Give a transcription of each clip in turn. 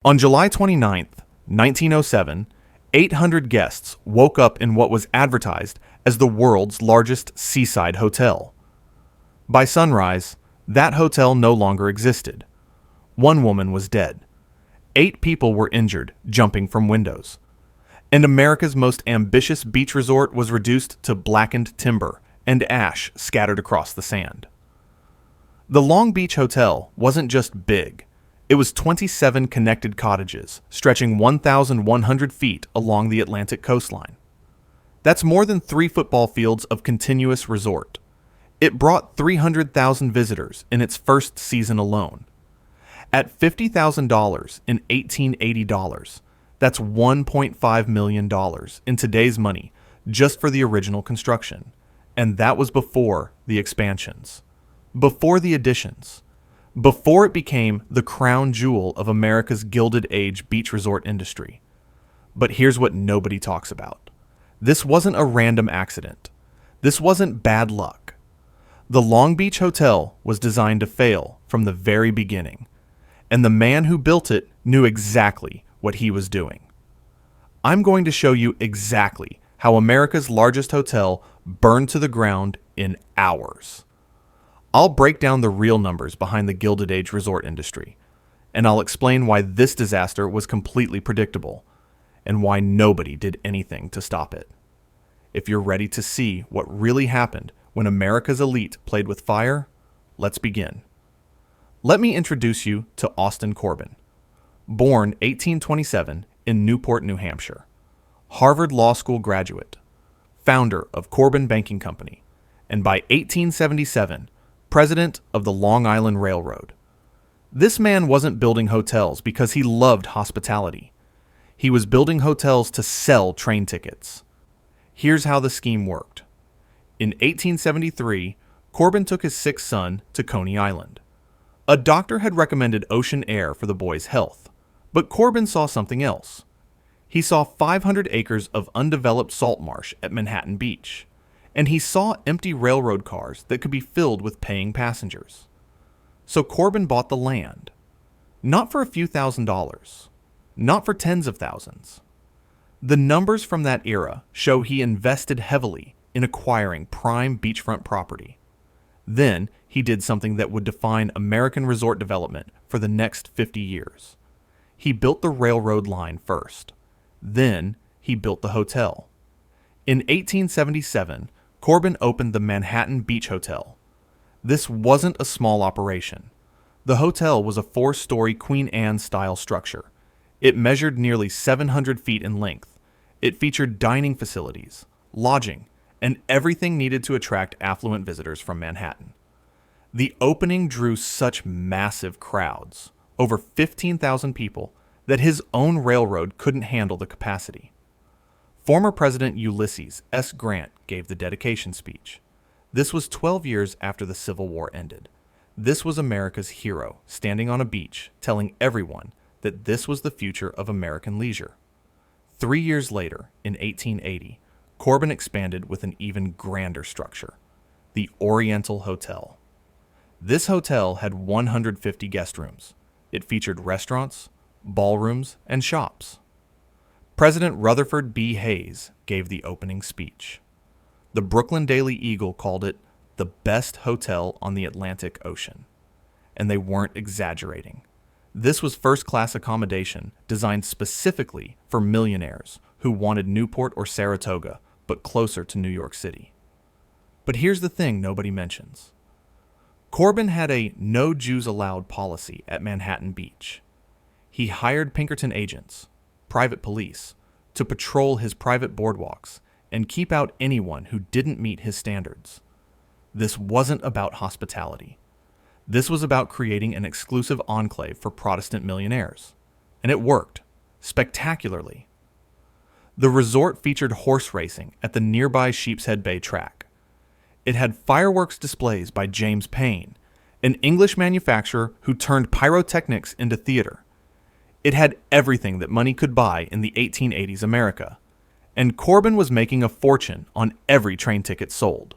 On July 29, 1907, 800 guests woke up in what was advertised as the world's largest seaside hotel. By sunrise, that hotel no longer existed. One woman was dead. 8 people were injured jumping from windows. And America's most ambitious beach resort was reduced to blackened timber and ash scattered across the sand. The Long Beach Hotel wasn't just big. It was 27 connected cottages stretching 1,100 feet along the Atlantic coastline. That's more than 3 football fields of continuous resort. It brought 300,000 visitors in its first season alone. At $50,000 in 1880 dollars, that's $1.5 million in today's money just for the original construction. And that was before the expansions, before the additions, before it became the crown jewel of America's Gilded Age beach resort industry. But here's what nobody talks about. This wasn't a random accident. This wasn't bad luck. The Long Beach Hotel was designed to fail from the very beginning, and the man who built it knew exactly what he was doing. I'm going to show you exactly how America's largest hotel burned to the ground in hours. I'll break down the real numbers behind the Gilded Age resort industry, and I'll explain why this disaster was completely predictable and why nobody did anything to stop it. If you're ready to see what really happened when America's elite played with fire, let's begin. Let me introduce you to Austin Corbin. Born 1827 in Newport, New Hampshire. Harvard Law School graduate. Founder of Corbin Banking Company. And by 1877, president of the Long Island Railroad. This man wasn't building hotels because he loved hospitality. He was building hotels to sell train tickets. Here's how the scheme worked. In 1873, Corbin took his 6th son to Coney Island. A doctor had recommended ocean air for the boy's health, but Corbin saw something else. He saw 500 acres of undeveloped salt marsh at Manhattan Beach, and he saw empty railroad cars that could be filled with paying passengers. So Corbin bought the land, not for a few $1,000s, not for tens of thousands. The numbers from that era show he invested heavily in acquiring prime beachfront property. Then he did something that would define American resort development for the next 50 years. He built the railroad line first. Then he built the hotel. In 1877, Corbin opened the Manhattan Beach Hotel. This wasn't a small operation. The hotel was a 4-story Queen Anne-style structure. It measured nearly 700 feet in length. It featured dining facilities, lodging, and everything needed to attract affluent visitors from Manhattan. The opening drew such massive crowds, over 15,000 people, that his own railroad couldn't handle the capacity. Former President Ulysses S. Grant gave the dedication speech. This was 12 years after the Civil War ended. This was America's hero standing on a beach telling everyone that this was the future of American leisure. 3 years later, in 1880, Corbin expanded with an even grander structure, the Oriental Hotel. This hotel had 150 guest rooms. It featured restaurants, ballrooms, and shops. President Rutherford B. Hayes gave the opening speech. The Brooklyn Daily Eagle called it the best hotel on the Atlantic Ocean. And they weren't exaggerating. This was first-class accommodation designed specifically for millionaires who wanted Newport or Saratoga, but closer to New York City. But here's the thing nobody mentions. Corbin had a no Jews allowed policy at Manhattan Beach. He hired Pinkerton agents, private police, to patrol his private boardwalks and keep out anyone who didn't meet his standards. This wasn't about hospitality. This was about creating an exclusive enclave for Protestant millionaires. And it worked, spectacularly. The resort featured horse racing at the nearby Sheepshead Bay track. It had fireworks displays by James Payne, an English manufacturer who turned pyrotechnics into theater. It had everything that money could buy in the 1880s America, and Corbin was making a fortune on every train ticket sold.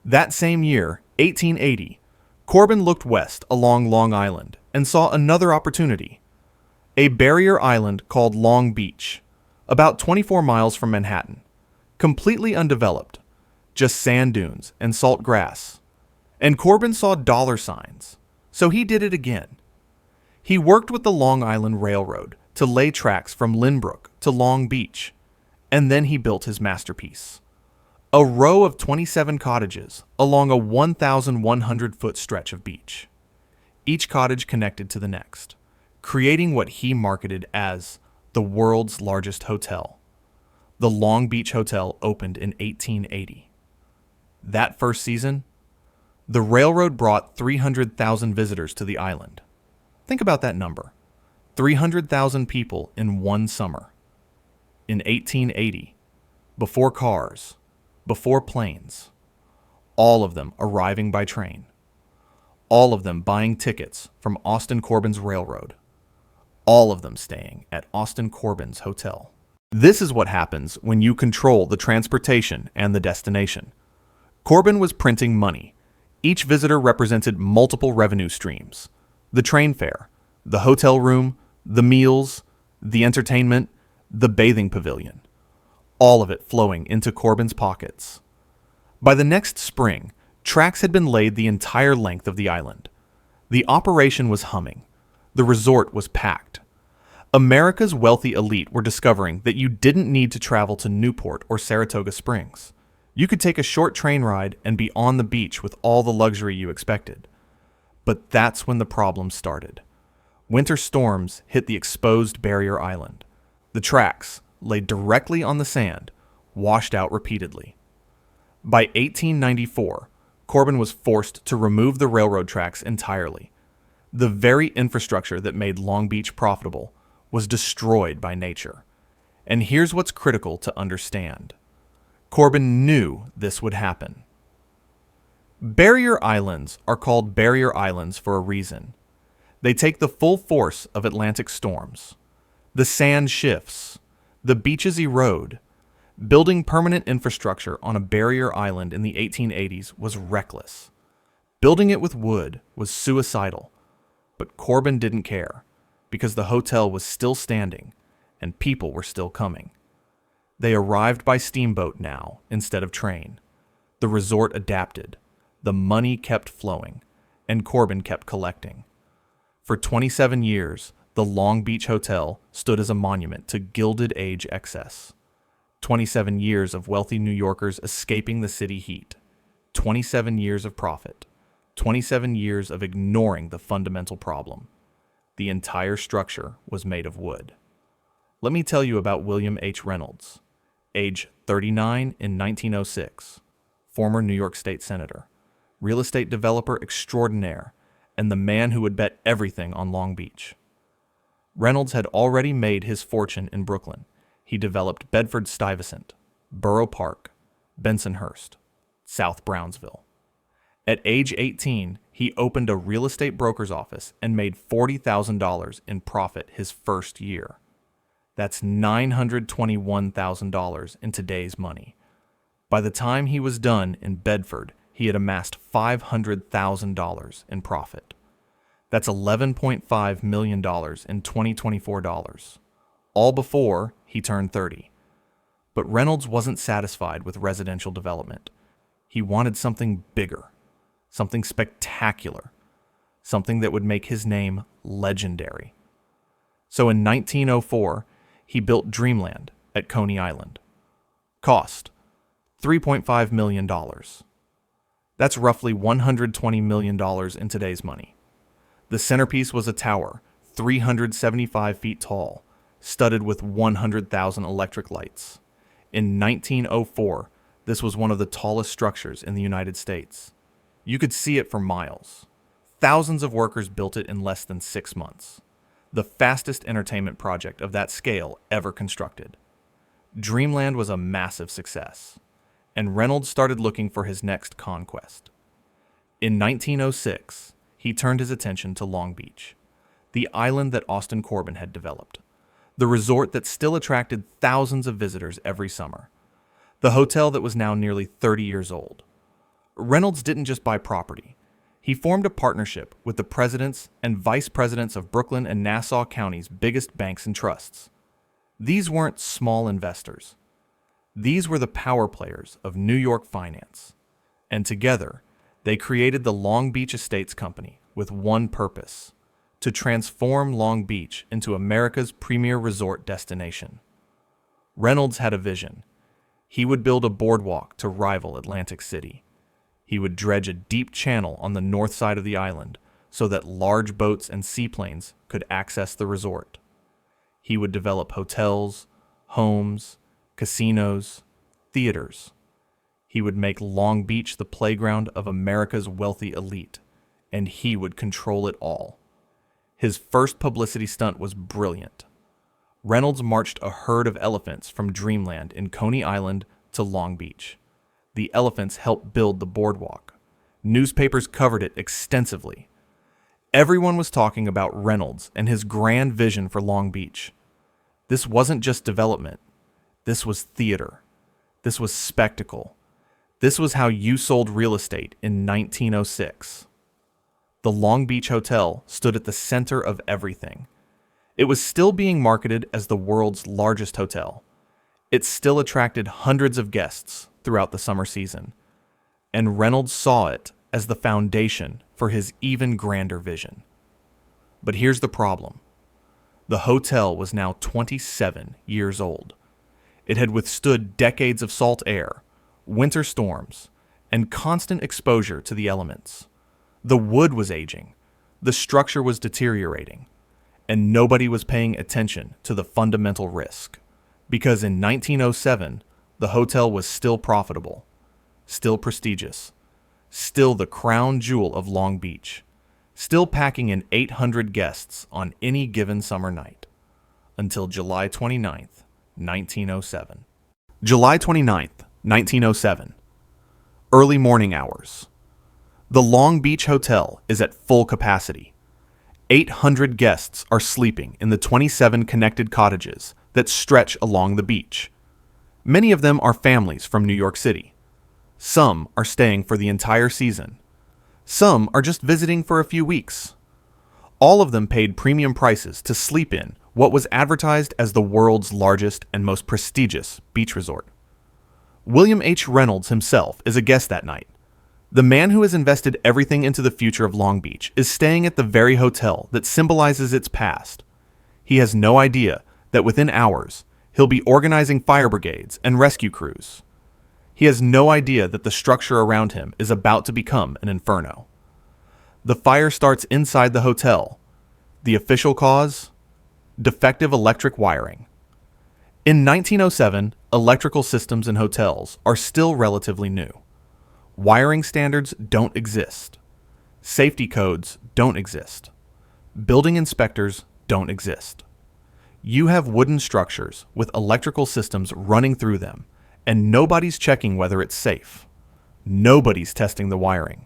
That same year, 1880, Corbin looked west along Long Island and saw another opportunity. A barrier island called Long Beach, about 24 miles from Manhattan, completely undeveloped, just sand dunes and salt grass. And Corbin saw dollar signs, so he did it again. He worked with the Long Island Railroad to lay tracks from Lynbrook to Long Beach, and then he built his masterpiece. A row of 27 cottages along a 1,100-foot stretch of beach. Each cottage connected to the next, creating what he marketed as the world's largest hotel. The Long Beach Hotel opened in 1880. That first season, the railroad brought 300,000 visitors to the island. Think about that number. 300,000 people in one summer. In 1880, before cars, before planes, all of them arriving by train, all of them buying tickets from Austin Corbin's railroad, all of them staying at Austin Corbin's hotel. This is what happens when you control the transportation and the destination. Corbin was printing money. Each visitor represented multiple revenue streams: the train fare, the hotel room, the meals, the entertainment, the bathing pavilion, all of it flowing into Corbin's pockets. By the next spring, tracks had been laid the entire length of the island. The operation was humming. The resort was packed. America's wealthy elite were discovering that you didn't need to travel to Newport or Saratoga Springs. You could take a short train ride and be on the beach with all the luxury you expected. But that's when the problems started. Winter storms hit the exposed barrier island. The tracks, laid directly on the sand, washed out repeatedly. By 1894, Corbin was forced to remove the railroad tracks entirely. The very infrastructure that made Long Beach profitable was destroyed by nature. And here's what's critical to understand. Corbin knew this would happen. Barrier islands are called barrier islands for a reason. They take the full force of Atlantic storms. The sand shifts. The beaches erode. Building permanent infrastructure on a barrier island in the 1880s was reckless. Building it with wood was suicidal. But Corbin didn't care, because the hotel was still standing and people were still coming. They arrived by steamboat now instead of train. The resort adapted. The money kept flowing, and Corbin kept collecting. For 27 years, the Long Beach Hotel stood as a monument to Gilded Age excess. 27 years of wealthy New Yorkers escaping the city heat. 27 years of profit. 27 years of ignoring the fundamental problem. The entire structure was made of wood. Let me tell you about William H. Reynolds, age 39 in 1906, former New York State Senator, real estate developer extraordinaire, and the man who would bet everything on Long Beach. Reynolds had already made his fortune in Brooklyn. He developed Bedford-Stuyvesant, Borough Park, Bensonhurst, South Brownsville. At age 18, he opened a real estate broker's office and made $40,000 in profit his first year. That's $921,000 in today's money. By the time he was done in Bedford, he had amassed $500,000 in profit. That's $11.5 million in 2024 dollars, all before he turned 30. But Reynolds wasn't satisfied with residential development. He wanted something bigger, something spectacular, something that would make his name legendary. So in 1904, he built Dreamland at Coney Island. Cost, $3.5 million. That's roughly $120 million in today's money. The centerpiece was a tower, 375 feet tall, studded with 100,000 electric lights. In 1904, this was one of the tallest structures in the United States. You could see it for miles. Thousands of workers built it in less than 6 months. The fastest entertainment project of that scale ever constructed. Dreamland was a massive success, and Reynolds started looking for his next conquest. In 1906, he turned his attention to Long Beach, the island that Austin Corbin had developed, the resort that still attracted thousands of visitors every summer, the hotel that was now nearly 30 years old. Reynolds didn't just buy property. He formed a partnership with the presidents and vice presidents of Brooklyn and Nassau County's biggest banks and trusts. These weren't small investors. These were the power players of New York finance. And together, they created the Long Beach Estates Company with one purpose: to transform Long Beach into America's premier resort destination. Reynolds had a vision. He would build a boardwalk to rival Atlantic City. He would dredge a deep channel on the north side of the island so that large boats and seaplanes could access the resort. He would develop hotels, homes, casinos, theaters. He would make Long Beach the playground of America's wealthy elite, and he would control it all. His first publicity stunt was brilliant. Reynolds marched a herd of elephants from Dreamland in Coney Island to Long Beach. The elephants helped build the boardwalk. Newspapers covered it extensively. Everyone was talking about Reynolds and his grand vision for Long Beach. This wasn't just development. This was theater. This was spectacle. This was how you sold real estate in 1906. The Long Beach Hotel stood at the center of everything. It was still being marketed as the world's largest hotel. It still attracted hundreds of guests throughout the summer season, and Reynolds saw it as the foundation for his even grander vision. But here's the problem. The hotel was now 27 years old. It had withstood decades of salt air, winter storms, and constant exposure to the elements. The wood was aging, the structure was deteriorating, and nobody was paying attention to the fundamental risk. Because in 1907, the hotel was still profitable, still prestigious, still the crown jewel of Long Beach, still packing in 800 guests on any given summer night. Until July 29th, 1907. July 29th, 1907. Early morning hours. The Long Beach Hotel is at full capacity. 800 guests are sleeping in the 27 connected cottages that stretch along the beach. Many of them are families from New York City. Some are staying for the entire season. Some are just visiting for a few weeks. All of them paid premium prices to sleep in what was advertised as the world's largest and most prestigious beach resort. William H. Reynolds himself is a guest that night. The man who has invested everything into the future of Long Beach is staying at the very hotel that symbolizes its past. He has no idea that within hours, he'll be organizing fire brigades and rescue crews. He has no idea that the structure around him is about to become an inferno. The fire starts inside the hotel. The official cause? Defective electric wiring. In 1907, electrical systems in hotels are still relatively new. Wiring standards don't exist. Safety codes don't exist. Building inspectors don't exist. You have wooden structures with electrical systems running through them, and nobody's checking whether it's safe. Nobody's testing the wiring.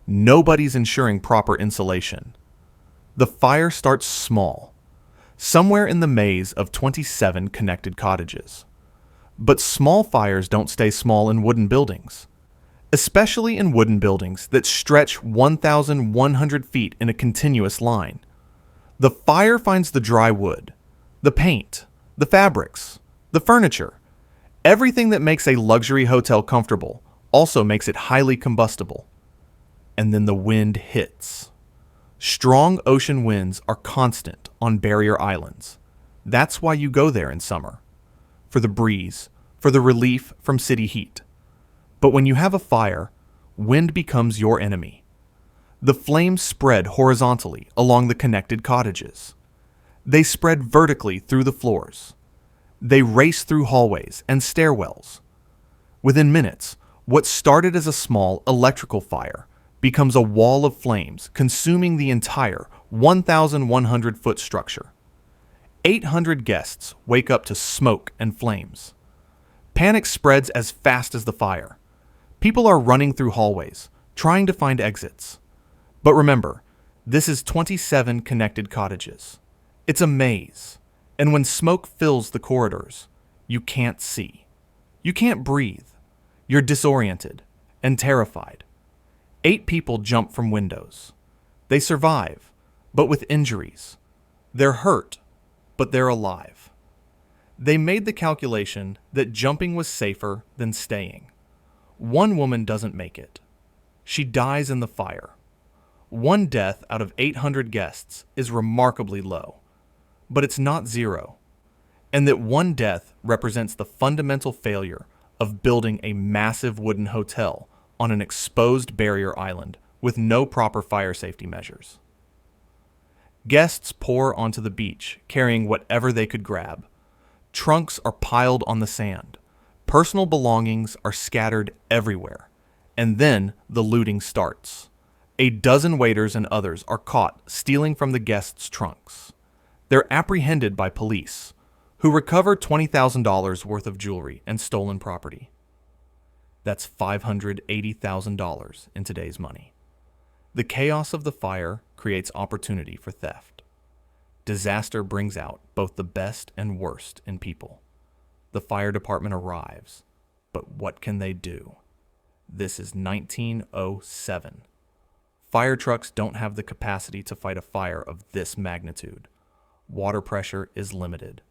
Nobody's ensuring proper insulation. The fire starts small, somewhere in the maze of 27 connected cottages. But small fires don't stay small in wooden buildings, especially in wooden buildings that stretch 1,100 feet in a continuous line. The fire finds the dry wood, the paint, the fabrics, the furniture. Everything that makes a luxury hotel comfortable also makes it highly combustible. And then the wind hits. Strong ocean winds are constant on barrier islands. That's why you go there in summer. For the breeze, for the relief from city heat. But when you have a fire, wind becomes your enemy. The flames spread horizontally along the connected cottages. They spread vertically through the floors. They race through hallways and stairwells. Within minutes, what started as a small electrical fire becomes a wall of flames consuming the entire 1,100-foot structure. 800 guests wake up to smoke and flames. Panic spreads as fast as the fire. People are running through hallways, trying to find exits. But remember, this is 27 connected cottages. It's a maze, and when smoke fills the corridors, you can't see. You can't breathe. You're disoriented and terrified. 8 people jump from windows. They survive, but with injuries. They're hurt, but they're alive. They made the calculation that jumping was safer than staying. One woman doesn't make it. She dies in the fire. One death out of 800 guests is remarkably low, but it's not zero. And that one death represents the fundamental failure of building a massive wooden hotel on an exposed barrier island with no proper fire safety measures. Guests pour onto the beach, carrying whatever they could grab. Trunks are piled on the sand. Personal belongings are scattered everywhere. And then the looting starts. A dozen waiters and others are caught stealing from the guests' trunks. They're apprehended by police, who recover $20,000 worth of jewelry and stolen property. That's $580,000 in today's money. The chaos of the fire creates opportunity for theft. Disaster brings out both the best and worst in people. The fire department arrives, but what can they do? This is 1907. Fire trucks don't have the capacity to fight a fire of this magnitude. Water pressure is limited.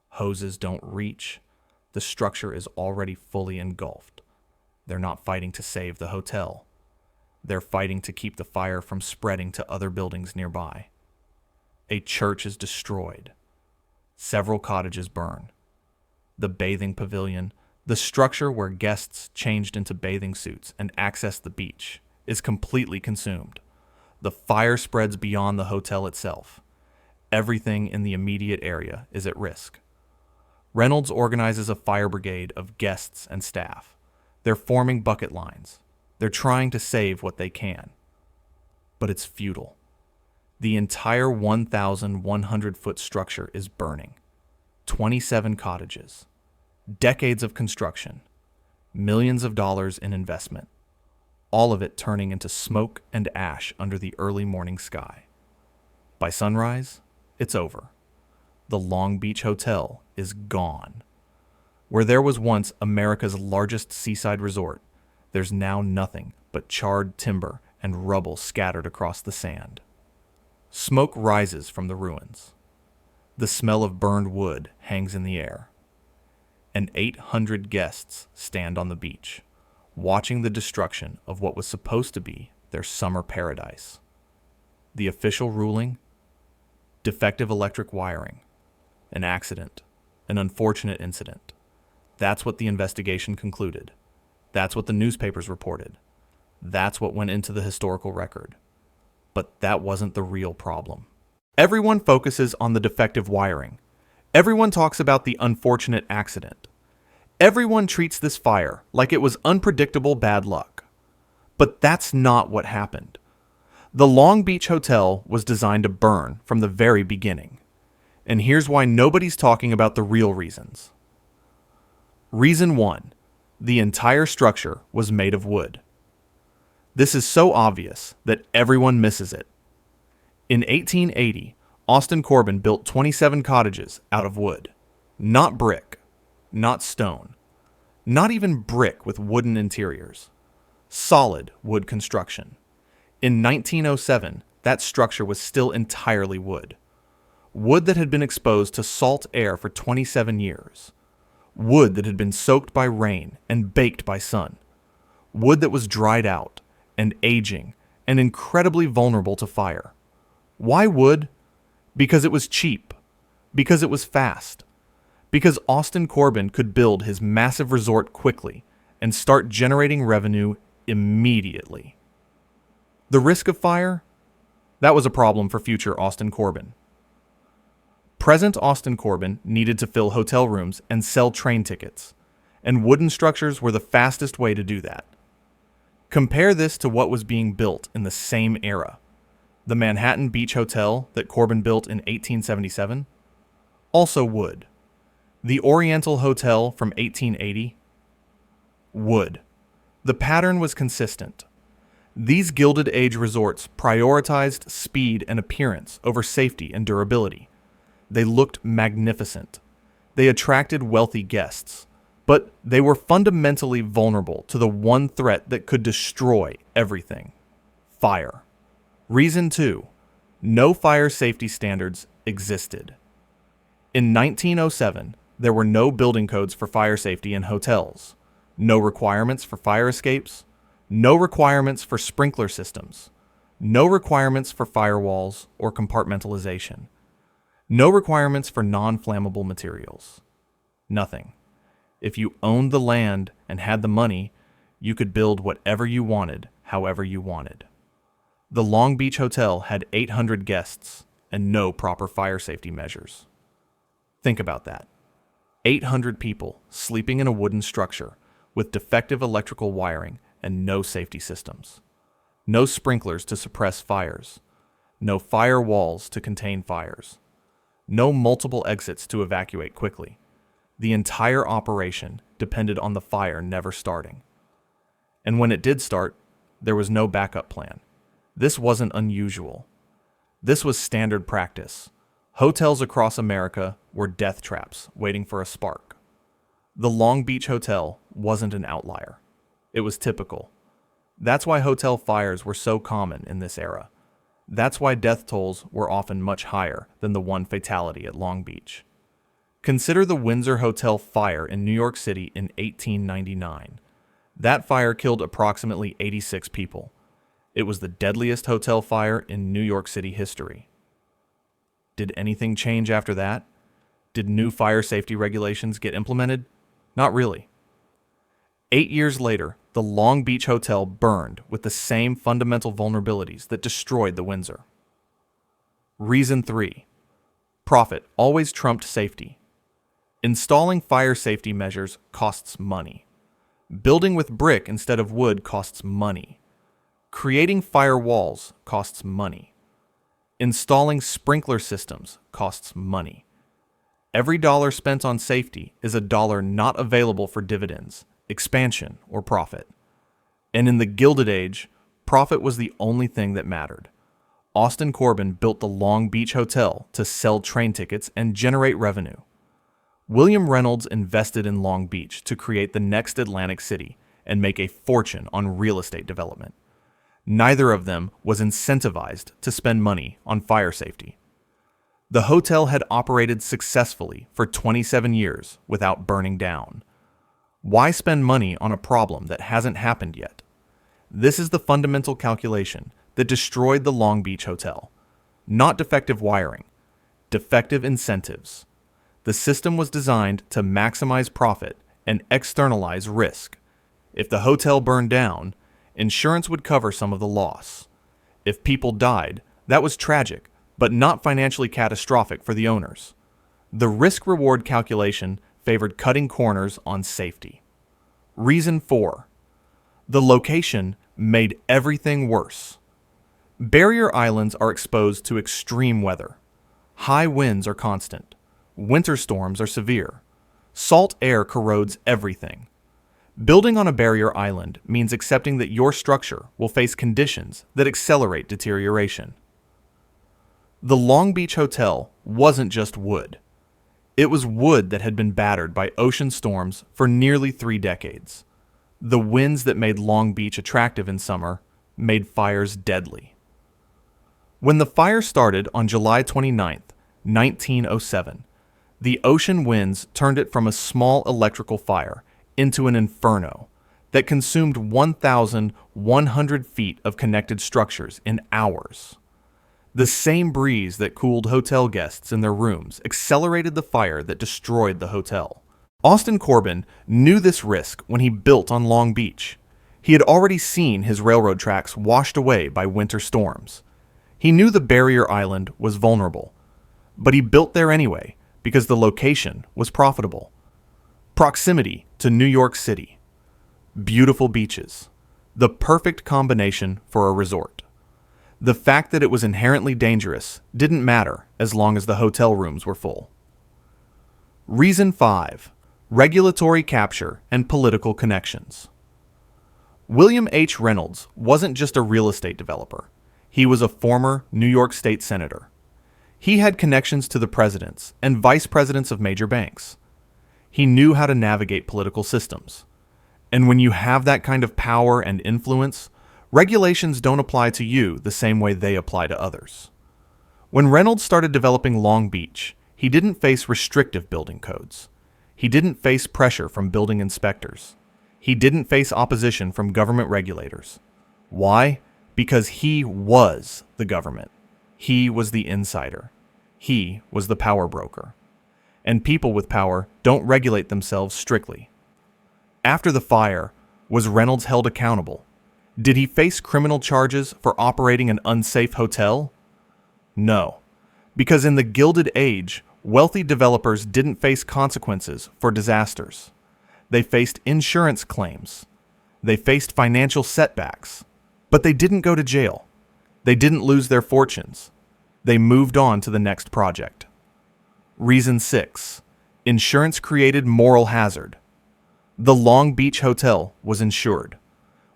Hoses don't reach. The structure is already fully engulfed. They're not fighting to save the hotel. They're fighting to keep the fire from spreading to other buildings nearby. A church is destroyed. Several cottages burn. The bathing pavilion, the structure where guests changed into bathing suits and accessed the beach, is completely consumed. The fire spreads beyond the hotel itself. Everything in the immediate area is at risk. Reynolds organizes a fire brigade of guests and staff. They're forming bucket lines. They're trying to save what they can. But it's futile. The entire 1,100-foot structure is burning. 27 cottages. Decades of construction. Millions of dollars in investment. All of it turning into smoke and ash under the early morning sky. By sunrise, it's over. The Long Beach Hotel is gone. Where there was once America's largest seaside resort, there's now nothing but charred timber and rubble scattered across the sand. Smoke rises from the ruins. The smell of burned wood hangs in the air. And 800 guests stand on the beach, watching the destruction of what was supposed to be their summer paradise. The official ruling? Defective electric wiring. An accident. An unfortunate incident. That's what the investigation concluded. That's what the newspapers reported. That's what went into the historical record. But that wasn't the real problem. Everyone focuses on the defective wiring. Everyone talks about the unfortunate accident. Everyone treats this fire like it was unpredictable bad luck. But that's not what happened. The Long Beach Hotel was designed to burn from the very beginning. And here's why nobody's talking about the real reasons. Reason 1. The entire structure was made of wood. This is so obvious that everyone misses it. In 1880, Austin Corbin built 27 cottages out of wood. Not brick, not stone, not even brick with wooden interiors. Solid wood construction. In 1907, that structure was still entirely wood. Wood that had been exposed to salt air for 27 years. Wood that had been soaked by rain and baked by sun. Wood that was dried out and aging and incredibly vulnerable to fire. Why wood? Because it was cheap. Because it was fast. Because Austin Corbin could build his massive resort quickly and start generating revenue immediately. The risk of fire? That was a problem for future Austin Corbin. Present Austin Corbin needed to fill hotel rooms and sell train tickets, and wooden structures were the fastest way to do that. Compare this to what was being built in the same era. The Manhattan Beach Hotel that Corbin built in 1877? Also wood. The Oriental Hotel from 1880? Wood. The pattern was consistent. These Gilded Age resorts prioritized speed and appearance over safety and durability. They looked magnificent. They attracted wealthy guests, but they were fundamentally vulnerable to the one threat that could destroy everything: Fire. Reason 2. No fire safety standards existed. In 1907, there were no building codes for fire safety in hotels, no requirements for fire escapes, no requirements for sprinkler systems, no requirements for firewalls or compartmentalization, no requirements for non-flammable materials. Nothing. If you owned the land and had the money, you could build whatever you wanted, however you wanted. The Long Beach Hotel had 800 guests and no proper fire safety measures. Think about that. 800 people sleeping in a wooden structure with defective electrical wiring and no safety systems. No sprinklers to suppress fires. No fire walls to contain fires. No multiple exits to evacuate quickly. The entire operation depended on the fire never starting. And when it did start, there was no backup plan. This wasn't unusual. This was standard practice. Hotels across America were death traps waiting for a spark. The Long Beach Hotel wasn't an outlier. It was typical. That's why hotel fires were so common in this era. That's why death tolls were often much higher than the one fatality at Long Beach. Consider the Windsor Hotel fire in New York City in 1899. That fire killed approximately 86 people. It was the deadliest hotel fire in New York City history. Did anything change after that? Did new fire safety regulations get implemented? Not really. 8 years later, the Long Beach Hotel burned with the same fundamental vulnerabilities that destroyed the Windsor. Reason 3. Profit always trumped safety. Installing fire safety measures costs money. Building with brick instead of wood costs money. Creating fire walls costs money. Installing sprinkler systems costs money. Every dollar spent on safety is a dollar not available for dividends, expansion, or profit. And in the Gilded Age, profit was the only thing that mattered. Austin Corbin built the Long Beach Hotel to sell train tickets and generate revenue. William Reynolds invested in Long Beach to create the next Atlantic City and make a fortune on real estate development. Neither of them was incentivized to spend money on fire safety. The hotel had operated successfully for 27 years without burning down. Why spend money on a problem that hasn't happened yet? This is the fundamental calculation that destroyed the Long Beach Hotel. Not defective wiring, defective incentives. The system was designed to maximize profit and externalize risk. If the hotel burned down, insurance would cover some of the loss. If people died, that was tragic, but not financially catastrophic for the owners. The risk-reward calculation favored cutting corners on safety. Reason 4. The location made everything worse. Barrier islands are exposed to extreme weather. High winds are constant. Winter storms are severe. Salt air corrodes everything. Building on a barrier island means accepting that your structure will face conditions that accelerate deterioration. The Long Beach Hotel wasn't just wood. It was wood that had been battered by ocean storms for nearly 3 decades. The winds that made Long Beach attractive in summer made fires deadly. When the fire started on July 29, 1907, the ocean winds turned it from a small electrical fire into an inferno that consumed 1,100 feet of connected structures in hours. The same breeze that cooled hotel guests in their rooms accelerated the fire that destroyed the hotel. Austin Corbin knew this risk when he built on Long Beach. He had already seen his railroad tracks washed away by winter storms. He knew the barrier island was vulnerable, but he built there anyway because the location was profitable. Proximity to New York City. Beautiful beaches. The perfect combination for a resort. The fact that it was inherently dangerous didn't matter as long as the hotel rooms were full. Reason 5. Regulatory capture and political connections. William H. Reynolds wasn't just a real estate developer. He was a former New York State senator. He had connections to the presidents and vice presidents of major banks. He knew how to navigate political systems. And when you have that kind of power and influence, Regulations don't apply to you the same way they apply to others. When Reynolds started developing Long Beach, he didn't face restrictive building codes. He didn't face pressure from building inspectors. He didn't face opposition from government regulators. Why? Because he was the government. He was the insider. He was the power broker. And people with power don't regulate themselves strictly. After the fire, was Reynolds held accountable? Did he face criminal charges for operating an unsafe hotel? No, because in the Gilded Age, wealthy developers didn't face consequences for disasters. They faced insurance claims. They faced financial setbacks. But they didn't go to jail. They didn't lose their fortunes. They moved on to the next project. Reason 6. Insurance created moral hazard. The Long Beach Hotel was insured.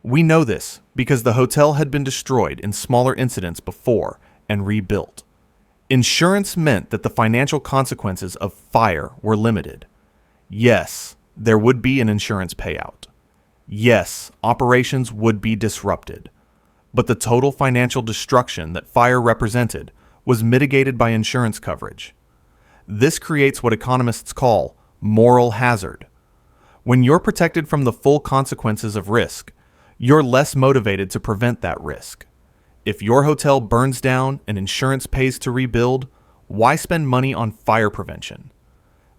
We know this because the hotel had been destroyed in smaller incidents before and rebuilt. Insurance meant that the financial consequences of fire were limited. Yes, there would be an insurance payout. Yes, operations would be disrupted. But the total financial destruction that fire represented was mitigated by insurance coverage. This creates what economists call moral hazard. When you're protected from the full consequences of risk, you're less motivated to prevent that risk. If your hotel burns down and insurance pays to rebuild, why spend money on fire prevention?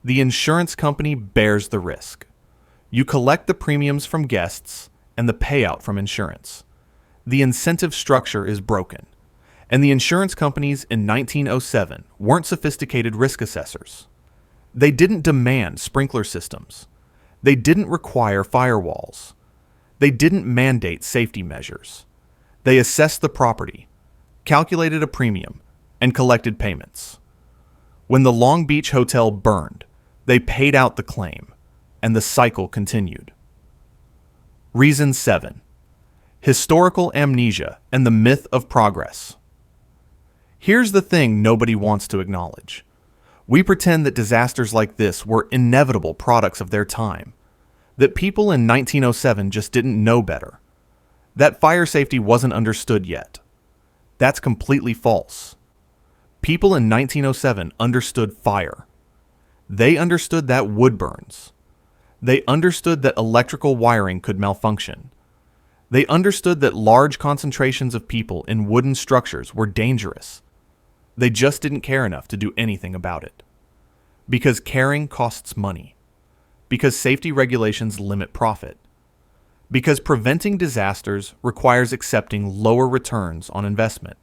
The insurance company bears the risk. You collect the premiums from guests and the payout from insurance. The incentive structure is broken, and the insurance companies in 1907 weren't sophisticated risk assessors. They didn't demand sprinkler systems. They didn't require firewalls. They didn't mandate safety measures. They assessed the property, calculated a premium, and collected payments. When the Long Beach Hotel burned, they paid out the claim, and the cycle continued. Reason 7. Historical amnesia and the myth of progress. Here's the thing nobody wants to acknowledge. We pretend that disasters like this were inevitable products of their time, that people in 1907 just didn't know better, that fire safety wasn't understood yet. That's completely false. People in 1907 understood fire. They understood that wood burns. They understood that electrical wiring could malfunction. They understood that large concentrations of people in wooden structures were dangerous. They just didn't care enough to do anything about it. Because caring costs money. Because safety regulations limit profit. Because preventing disasters requires accepting lower returns on investment.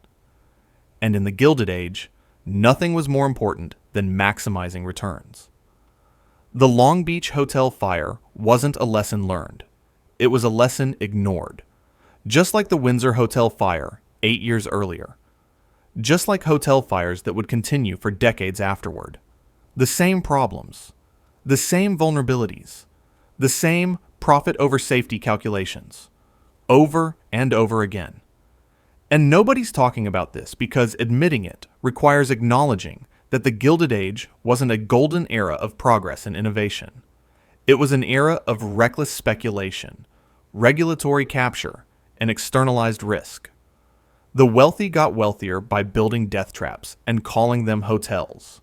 And in the Gilded Age, nothing was more important than maximizing returns. The Long Beach Hotel fire wasn't a lesson learned. It was a lesson ignored. Just like the Windsor Hotel fire 8 years earlier. Just like hotel fires that would continue for decades afterward. The same problems. The same vulnerabilities. The same profit over safety calculations. Over and over again. And nobody's talking about this because admitting it requires acknowledging that the Gilded Age wasn't a golden era of progress and innovation. It was an era of reckless speculation, regulatory capture, and externalized risk. The wealthy got wealthier by building death traps and calling them hotels.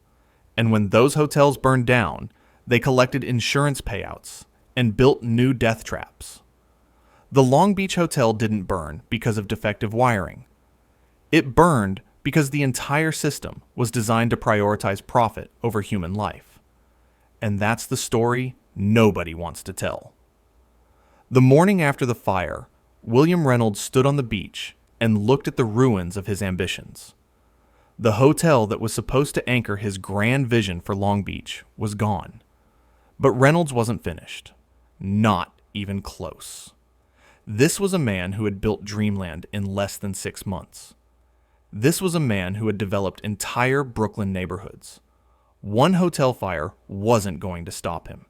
And when those hotels burned down, they collected insurance payouts and built new death traps. The Long Beach Hotel didn't burn because of defective wiring. It burned because the entire system was designed to prioritize profit over human life. And that's the story nobody wants to tell. The morning after the fire, William Reynolds stood on the beach and looked at the ruins of his ambitions. The hotel that was supposed to anchor his grand vision for Long Beach was gone. But Reynolds wasn't finished. Not even close. This was a man who had built Dreamland in less than 6 months. This was a man who had developed entire Brooklyn neighborhoods. One hotel fire wasn't going to stop him.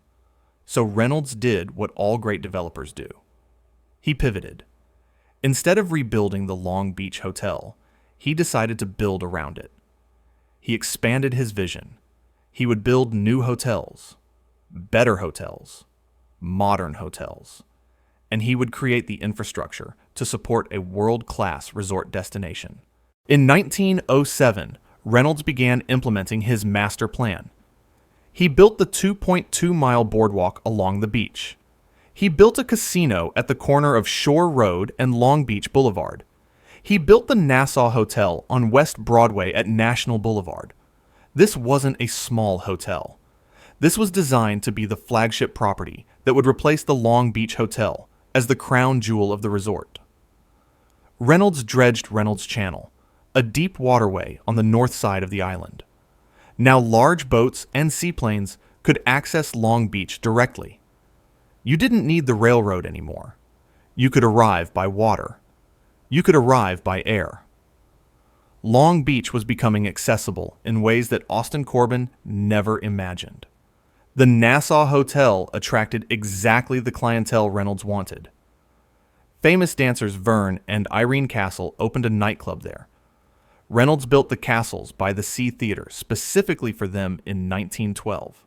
So Reynolds did what all great developers do. He pivoted. Instead of rebuilding the Long Beach Hotel, he decided to build around it. He expanded his vision. He would build new hotels, better hotels, modern hotels, and he would create the infrastructure to support a world-class resort destination. In 1907, Reynolds began implementing his master plan. He built the 2.2-mile boardwalk along the beach. He built a casino at the corner of Shore Road and Long Beach Boulevard. He built the Nassau Hotel on West Broadway at National Boulevard. This wasn't a small hotel. This was designed to be the flagship property that would replace the Long Beach Hotel as the crown jewel of the resort. Reynolds dredged Reynolds Channel, a deep waterway on the north side of the island. Now large boats and seaplanes could access Long Beach directly. You didn't need the railroad anymore. You could arrive by water. You could arrive by air. Long Beach was becoming accessible in ways that Austin Corbin never imagined. The Nassau Hotel attracted exactly the clientele Reynolds wanted. Famous dancers Vern and Irene Castle opened a nightclub there. Reynolds built the Castles by the Sea Theater specifically for them in 1912.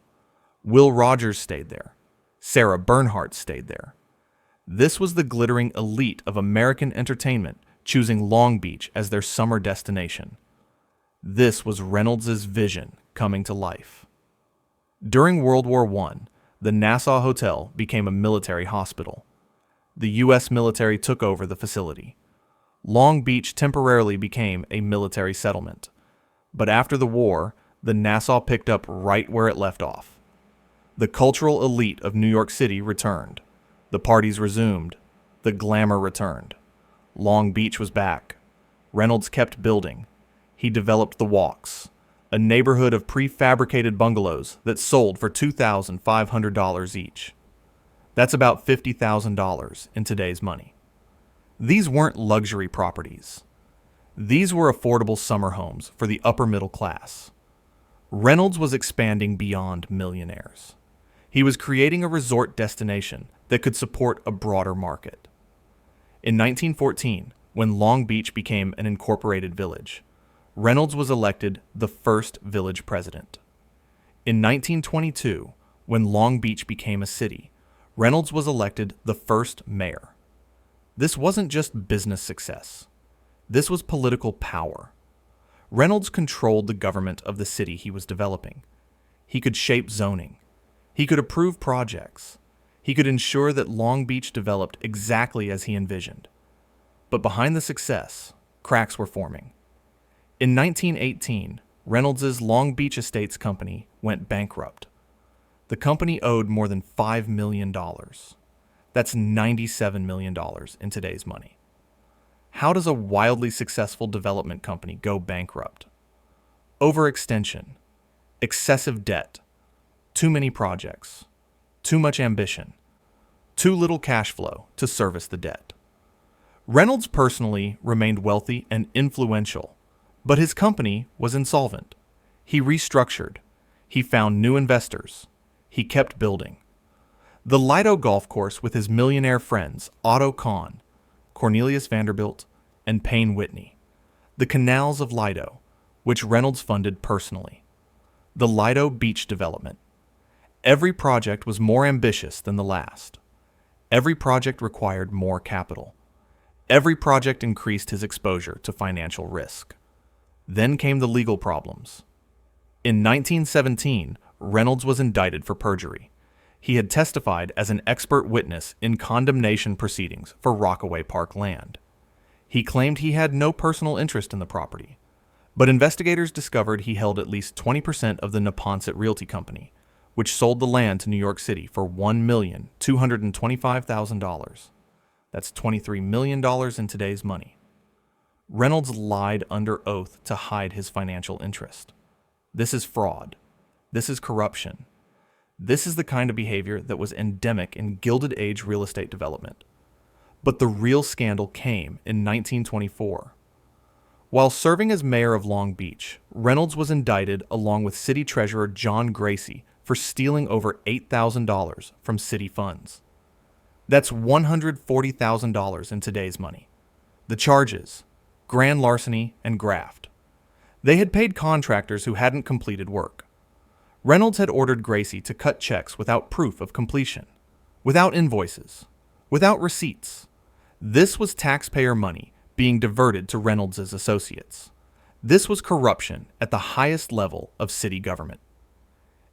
Will Rogers stayed there. Sarah Bernhardt stayed there. This was the glittering elite of American entertainment choosing Long Beach as their summer destination. This was Reynolds' vision coming to life. During World War I, the Nassau Hotel became a military hospital. The U.S. military took over the facility. Long Beach temporarily became a military settlement. But after the war, the Nassau picked up right where it left off. The cultural elite of New York City returned. The parties resumed. The glamour returned. Long Beach was back. Reynolds kept building. He developed the Walks, a neighborhood of prefabricated bungalows that sold for $2,500 each. That's about $50,000 in today's money. These weren't luxury properties. These were affordable summer homes for the upper middle class. Reynolds was expanding beyond millionaires. He was creating a resort destination that could support a broader market. In 1914, when Long Beach became an incorporated village, Reynolds was elected the first village president. In 1922, when Long Beach became a city, Reynolds was elected the first mayor. This wasn't just business success. This was political power. Reynolds controlled the government of the city he was developing. He could shape zoning. He could approve projects. He could ensure that Long Beach developed exactly as he envisioned. But behind the success, cracks were forming. In 1918, Reynolds' Long Beach Estates Company went bankrupt. The company owed more than $5 million. That's $97 million in today's money. How does a wildly successful development company go bankrupt? Overextension, excessive debt, too many projects, too much ambition, too little cash flow to service the debt. Reynolds personally remained wealthy and influential, but his company was insolvent. He restructured. He found new investors. He kept building. The Lido Golf Course with his millionaire friends Otto Kahn, Cornelius Vanderbilt, and Payne Whitney. The canals of Lido, which Reynolds funded personally. The Lido Beach development. Every project was more ambitious than the last. Every project required more capital. Every project increased his exposure to financial risk. Then came the legal problems. In 1917, Reynolds was indicted for perjury. He had testified as an expert witness in condemnation proceedings for Rockaway Park land. He claimed he had no personal interest in the property, but investigators discovered he held at least 20% of the Neponset Realty Company, which sold the land to New York City for $1,225,000. That's $23 million in today's money. Reynolds lied under oath to hide his financial interest. This is fraud. This is corruption. This is the kind of behavior that was endemic in Gilded Age real estate development. But the real scandal came in 1924. While serving as mayor of Long Beach, Reynolds was indicted along with city treasurer John Gracie for stealing over $8,000 from city funds. That's $140,000 in today's money. The charges: grand larceny and graft. They had paid contractors who hadn't completed work. Reynolds had ordered Gracie to cut checks without proof of completion, without invoices, without receipts. This was taxpayer money being diverted to Reynolds' associates. This was corruption at the highest level of city government.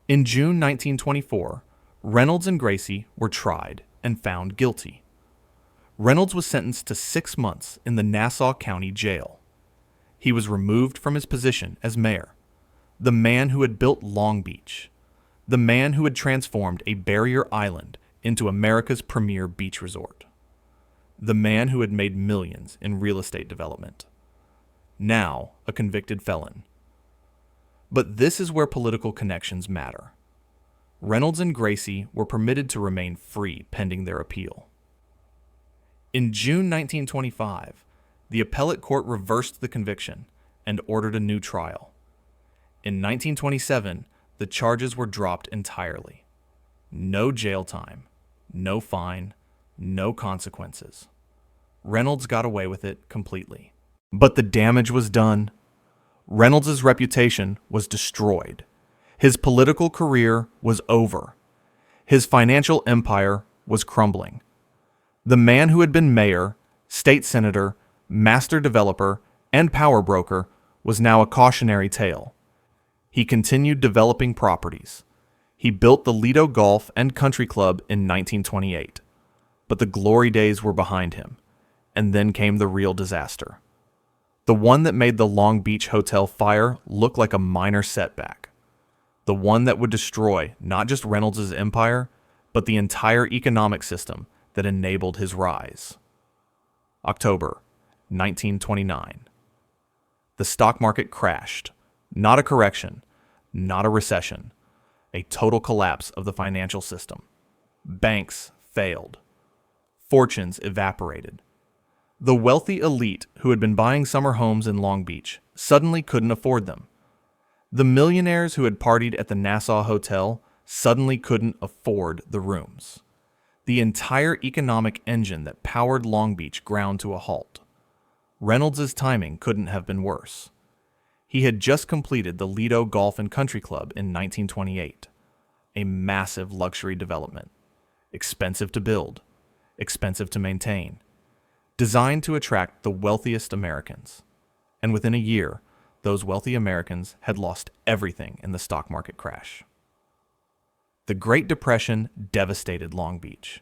In June 1924, Reynolds and Gracie were tried and found guilty. Reynolds was sentenced to 6 months in the Nassau County Jail. He was removed from his position as mayor, the man who had built Long Beach, the man who had transformed a barrier island into America's premier beach resort, the man who had made millions in real estate development, now a convicted felon. But this is where political connections matter. Reynolds and Gracie were permitted to remain free pending their appeal. In June 1925, the appellate court reversed the conviction and ordered a new trial. In 1927, the charges were dropped entirely. No jail time, no fine, no consequences. Reynolds got away with it completely. But the damage was done. Reynolds' reputation was destroyed. His political career was over. His financial empire was crumbling. The man who had been mayor, state senator, master developer, and power broker was now a cautionary tale. He continued developing properties. He built the Lido Golf and Country Club in 1928. But the glory days were behind him, and then came the real disaster. The one that made the Long Beach Hotel fire look like a minor setback. The one that would destroy not just Reynolds' empire, but the entire economic system that enabled his rise. October 1929. The stock market crashed. Not a correction, not a recession, a total collapse of the financial system. Banks failed. Fortunes evaporated. The wealthy elite who had been buying summer homes in Long Beach suddenly couldn't afford them. The millionaires who had partied at the Nassau Hotel suddenly couldn't afford the rooms. The entire economic engine that powered Long Beach ground to a halt. Reynolds' timing couldn't have been worse. He had just completed the Lido Golf and Country Club in 1928, a massive luxury development, expensive to build, expensive to maintain, designed to attract the wealthiest Americans. And within a year, those wealthy Americans had lost everything in the stock market crash. The Great Depression devastated Long Beach.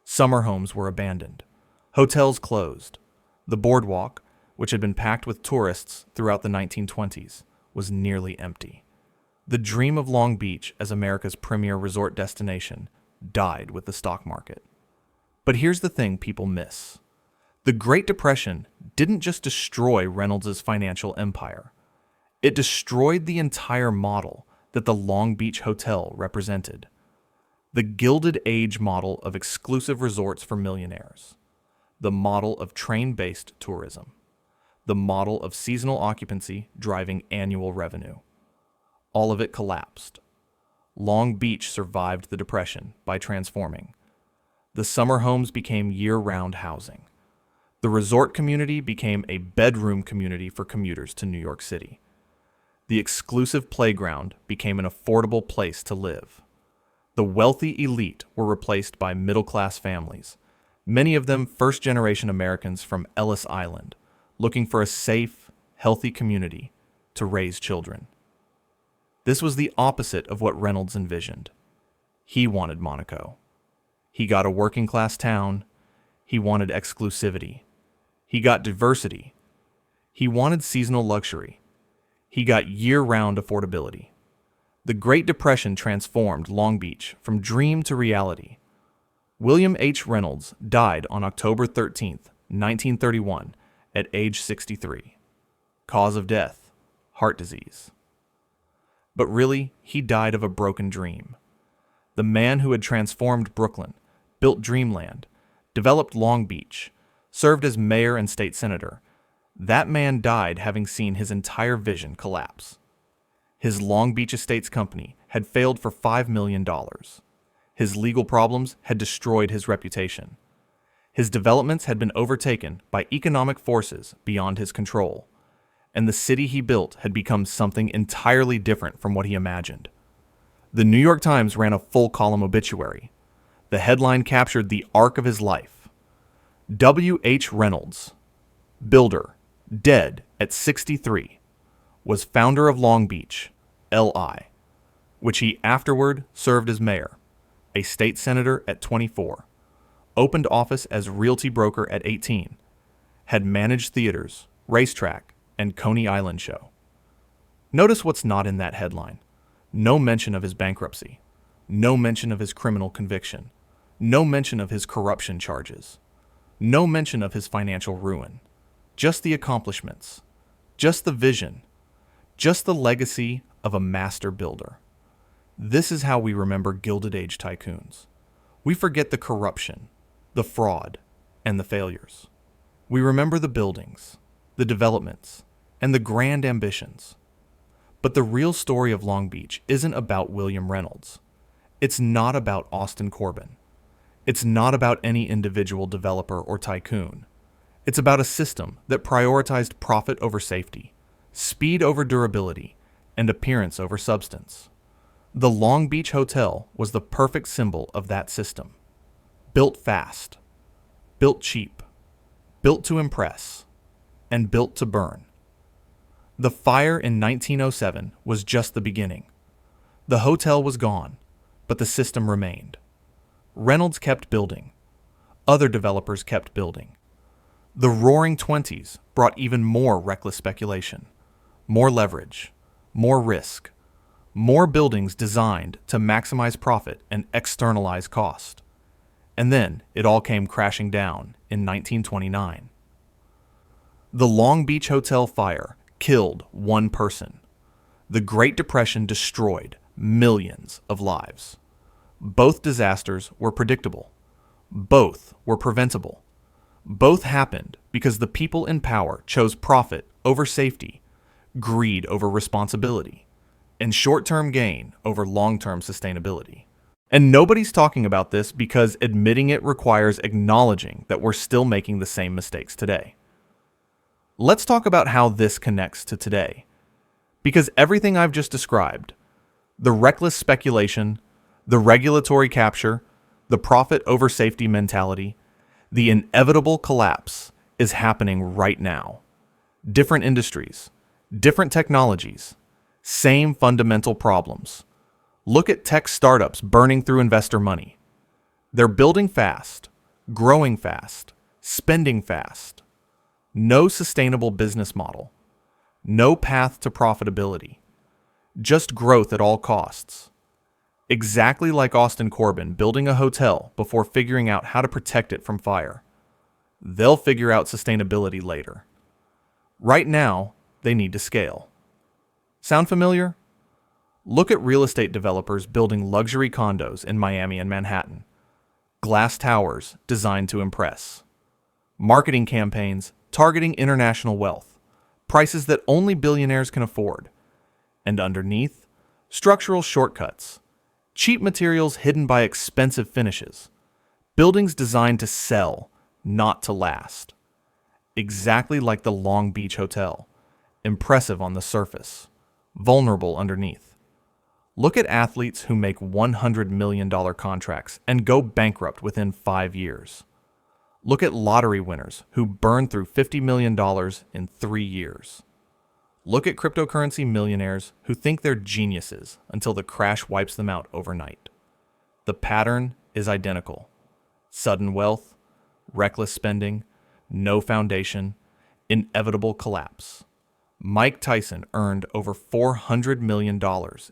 Summer homes were abandoned. Hotels closed. The boardwalk, which had been packed with tourists throughout the 1920s, was nearly empty. The dream of Long Beach as America's premier resort destination died with the stock market. But here's the thing people miss. The Great Depression didn't just destroy Reynolds' financial empire. It destroyed the entire model that the Long Beach Hotel represented. The Gilded Age model of exclusive resorts for millionaires. The model of train-based tourism. The model of seasonal occupancy driving annual revenue. All of it collapsed. Long Beach survived the Depression by transforming. The summer homes became year-round housing. The resort community became a bedroom community for commuters to New York City. The exclusive playground became an affordable place to live. The wealthy elite were replaced by middle-class families, many of them first-generation Americans from Ellis Island, looking for a safe, healthy community to raise children. This was the opposite of what Reynolds envisioned. He wanted Monaco. He got a working-class town. He wanted exclusivity. He got diversity. He wanted seasonal luxury. He got year-round affordability. The Great Depression transformed Long Beach from dream to reality. William H. Reynolds died on October 13, 1931, at age 63. Cause of death, heart disease. But really, he died of a broken dream. The man who had transformed Brooklyn, built Dreamland, developed Long Beach, served as mayor and state senator, that man died having seen his entire vision collapse. His Long Beach Estates Company had failed for $5 million. His legal problems had destroyed his reputation. His developments had been overtaken by economic forces beyond his control, and the city he built had become something entirely different from what he imagined. The New York Times ran a full-column obituary. The headline captured the arc of his life. W. H. Reynolds, builder, dead at 63, was founder of Long Beach, LI, which he afterward served as mayor, a state senator at 24, opened office as realty broker at 18, had managed theaters, racetrack, and Coney Island show. Notice what's not in that headline. No mention of his bankruptcy. No mention of his criminal conviction. No mention of his corruption charges. No mention of his financial ruin. Just the accomplishments. Just the vision. Just the legacy of a master builder. This is how we remember Gilded Age tycoons. We forget the corruption, the fraud, and the failures. We remember the buildings, the developments, and the grand ambitions. But the real story of Long Beach isn't about William Reynolds. It's not about Austin Corbin. It's not about any individual developer or tycoon. It's about a system that prioritized profit over safety, speed over durability, and appearance over substance. The Long Beach Hotel was the perfect symbol of that system. Built fast, built cheap, built to impress, and built to burn. The fire in 1907 was just the beginning. The hotel was gone, but the system remained. Reynolds kept building. Other developers kept building. The Roaring Twenties brought even more reckless speculation, more leverage, more risk, more buildings designed to maximize profit and externalize cost. And then it all came crashing down in 1929. The Long Beach Hotel fire killed one person. The Great Depression destroyed millions of lives. Both disasters were predictable. Both were preventable. Both happened because the people in power chose profit over safety, greed over responsibility, and short-term gain over long-term sustainability. And nobody's talking about this because admitting it requires acknowledging that we're still making the same mistakes today. Let's talk about how this connects to today. Because everything I've just described, the reckless speculation, the regulatory capture, the profit over safety mentality, the inevitable collapse is happening right now. Different industries, different technologies, same fundamental problems. Look at tech startups burning through investor money. They're building fast, growing fast, spending fast. No sustainable business model. No path to profitability. Just growth at all costs. Exactly like Austin Corbin building a hotel before figuring out how to protect it from fire. They'll figure out sustainability later. Right now, they need to scale. Sound familiar? Look at real estate developers building luxury condos in Miami and Manhattan. Glass towers designed to impress. Marketing campaigns targeting international wealth, prices that only billionaires can afford. And underneath, structural shortcuts, cheap materials hidden by expensive finishes, buildings designed to sell, not to last. Exactly like the Long Beach Hotel, impressive on the surface, vulnerable underneath. Look at athletes who make $100 million contracts and go bankrupt within 5 years. Look at lottery winners who burn through $50 million in 3 years. Look at cryptocurrency millionaires who think they're geniuses until the crash wipes them out overnight. The pattern is identical. Sudden wealth, reckless spending, no foundation, inevitable collapse. Mike Tyson earned over $400 million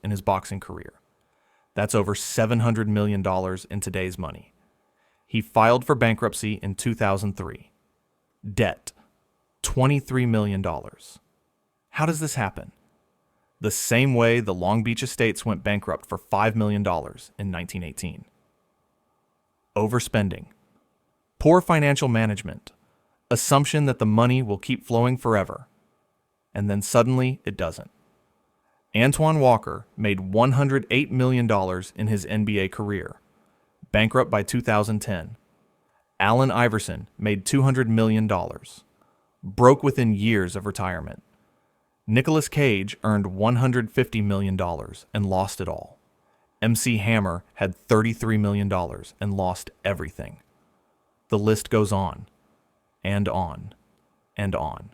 in his boxing career. That's over $700 million in today's money. He filed for bankruptcy in 2003. Debt, $23 million. How does this happen? The same way the Long Beach Estates went bankrupt for $5 million in 1918. Overspending, poor financial management, assumption that the money will keep flowing forever, and then suddenly it doesn't. Antoine Walker made $108 million in his NBA career, bankrupt by 2010. Allen Iverson made $200 million, broke within years of retirement. Nicolas Cage earned $150 million and lost it all. MC Hammer had $33 million and lost everything. The list goes on. and on and on.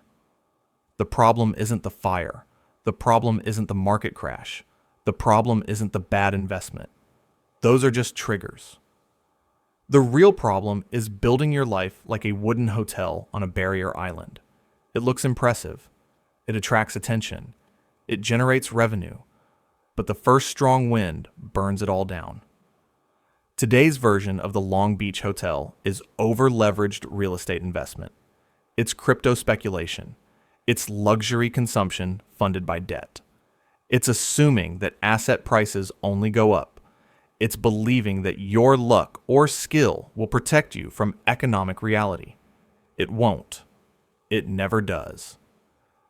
The problem isn't the fire. The problem isn't the market crash. The problem isn't the bad investment. Those are just triggers. The real problem is building your life like a wooden hotel on a barrier island. It looks impressive. It attracts attention. It generates revenue. But the first strong wind burns it all down. Today's version of the Long Beach Hotel is over-leveraged real estate investment. It's crypto speculation. It's luxury consumption funded by debt. It's assuming that asset prices only go up. It's believing that your luck or skill will protect you from economic reality. It won't. It never does.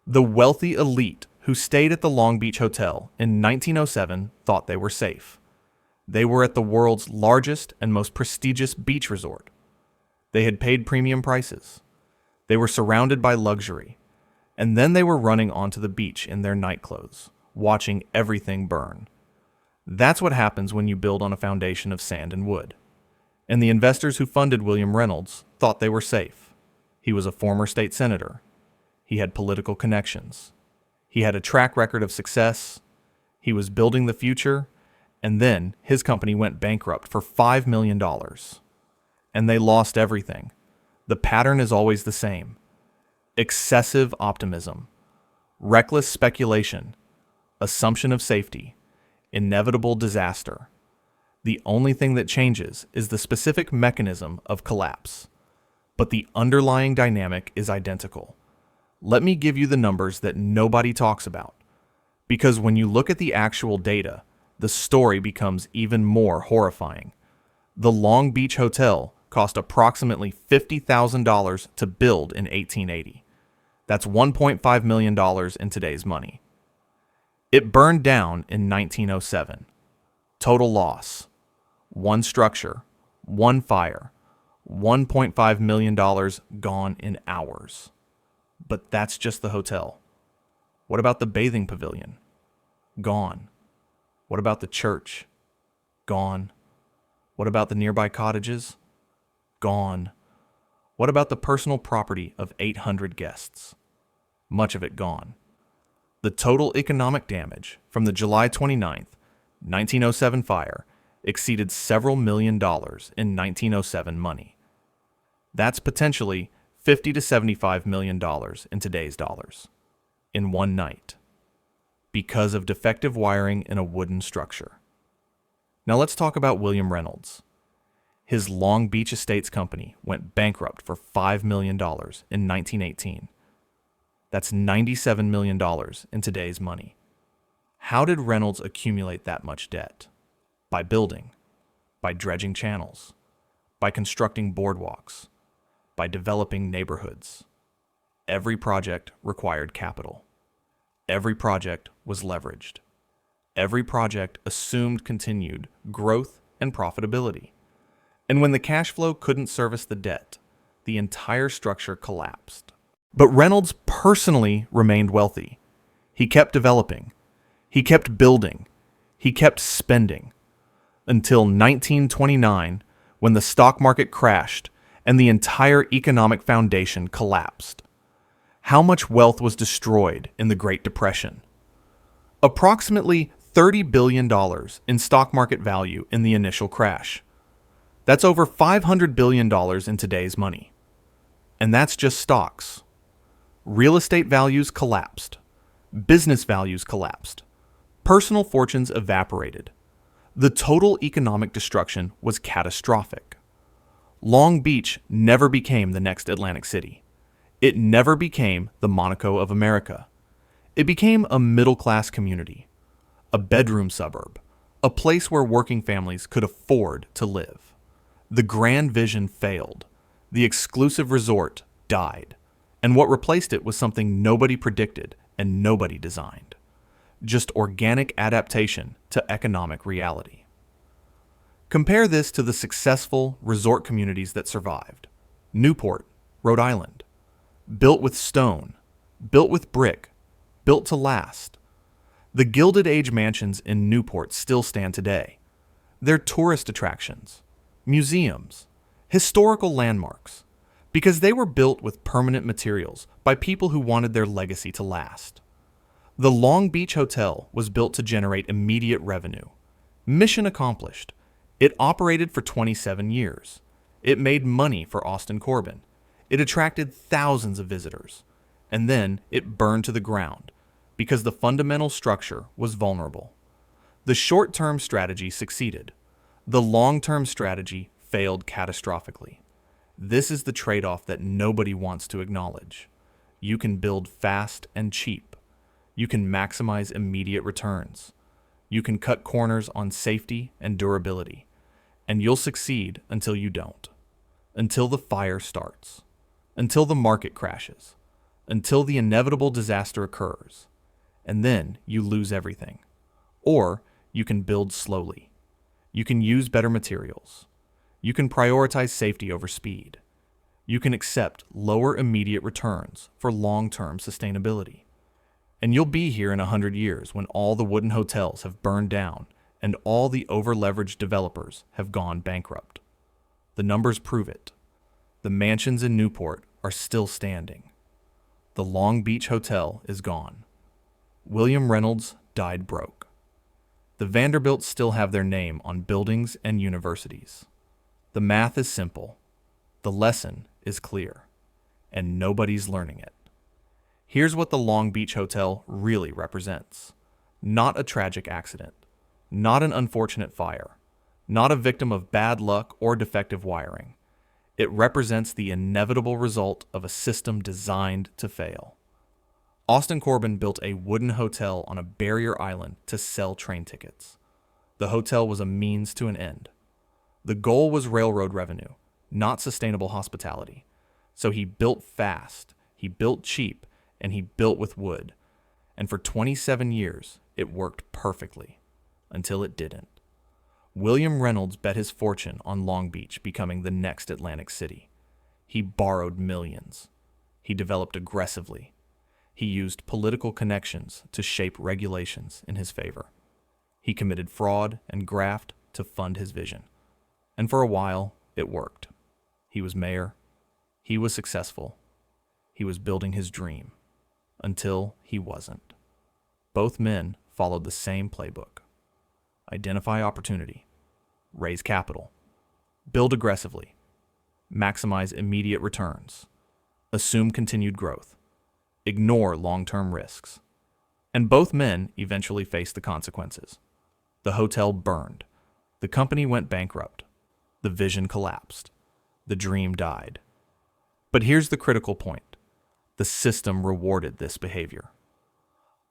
The wealthy elite who stayed at the Long Beach Hotel in 1907 thought they were safe. They were at the world's largest and most prestigious beach resort. They had paid premium prices. They were surrounded by luxury. And then they were running onto the beach in their nightclothes, watching everything burn. That's what happens when you build on a foundation of sand and wood. And the investors who funded William Reynolds thought they were safe. He was a former state senator. He had political connections. He had a track record of success. He was building the future. And then his company went bankrupt for $5 million. And they lost everything. The pattern is always the same. Excessive optimism, reckless speculation, assumption of safety, inevitable disaster. The only thing that changes is the specific mechanism of collapse. But the underlying dynamic is identical. Let me give you the numbers that nobody talks about. Because when you look at the actual data, the story becomes even more horrifying. The Long Beach Hotel cost approximately $50,000 to build in 1880. That's $1.5 million in today's money. It burned down in 1907. Total loss. One structure, one fire, $1.5 million gone in hours. But that's just the hotel. What about the bathing pavilion? Gone. What about the church? Gone. What about the nearby cottages? Gone. What about the personal property of 800 guests? Much of it gone. The total economic damage from the July 29th, 1907 fire exceeded several $1 million in 1907 money. That's potentially $50 to $75 million in today's dollars. In one night. Because of defective wiring in a wooden structure. Now let's talk about William Reynolds. His Long Beach Estates company went bankrupt for $5 million in 1918. That's $97 million in today's money. How did Reynolds accumulate that much debt? By building, by dredging channels, by constructing boardwalks, by developing neighborhoods. Every project required capital. Every project was leveraged. Every project assumed continued growth and profitability. And when the cash flow couldn't service the debt, the entire structure collapsed. But Reynolds personally remained wealthy. He kept developing. He kept building. He kept spending. Until 1929, when the stock market crashed and the entire economic foundation collapsed. How much wealth was destroyed in the Great Depression? Approximately $30 billion in stock market value in the initial crash. That's over $500 billion in today's money. And that's just stocks. Real estate values collapsed. Business values collapsed. Personal fortunes evaporated. The total economic destruction was catastrophic. Long Beach never became the next Atlantic City. It never became the Monaco of America. It became a middle-class community, a bedroom suburb, a place where working families could afford to live. The grand vision failed. The exclusive resort died. And what replaced it was something nobody predicted and nobody designed. Just organic adaptation to economic reality. Compare this to the successful resort communities that survived. Newport, Rhode Island. Built with stone, built with brick, built to last. The Gilded Age mansions in Newport still stand today. They're tourist attractions, museums, historical landmarks, Because they were built with permanent materials by people who wanted their legacy to last. The Long Beach Hotel was built to generate immediate revenue. Mission accomplished. It operated for 27 years. It made money for Austin Corbin. It attracted thousands of visitors. And then it burned to the ground because the fundamental structure was vulnerable. The short-term strategy succeeded. The long-term strategy failed catastrophically. This is the trade-off that nobody wants to acknowledge. You can build fast and cheap. You can maximize immediate returns. You can cut corners on safety and durability. And you'll succeed until you don't. Until the fire starts. Until the market crashes. Until the inevitable disaster occurs. And then you lose everything. Or you can build slowly. You can use better materials. You can prioritize safety over speed. You can accept lower immediate returns for long-term sustainability. And you'll be here in 100 years when all the wooden hotels have burned down and all the over-leveraged developers have gone bankrupt. The numbers prove it. The mansions in Newport are still standing. The Long Beach Hotel is gone. William Reynolds died broke. The Vanderbilts still have their name on buildings and universities. The math is simple. The lesson is clear. And nobody's learning it. Here's what the Long Beach Hotel really represents. Not a tragic accident. Not an unfortunate fire. Not a victim of bad luck or defective wiring. It represents the inevitable result of a system designed to fail. Austin Corbin built a wooden hotel on a barrier island to sell train tickets. The hotel was a means to an end. The goal was railroad revenue, not sustainable hospitality. So he built fast, he built cheap, and he built with wood. And for 27 years, it worked perfectly. Until it didn't. William Reynolds bet his fortune on Long Beach becoming the next Atlantic City. He borrowed millions. He developed aggressively. He used political connections to shape regulations in his favor. He committed fraud and graft to fund his vision. And for a while, it worked. He was mayor. He was successful. He was building his dream. Until he wasn't. Both men followed the same playbook. Identify opportunity. Raise capital. Build aggressively. Maximize immediate returns. Assume continued growth. Ignore long-term risks. And both men eventually faced the consequences. The hotel burned. The company went bankrupt. The vision collapsed. The dream died. But here's the critical point. The system rewarded this behavior.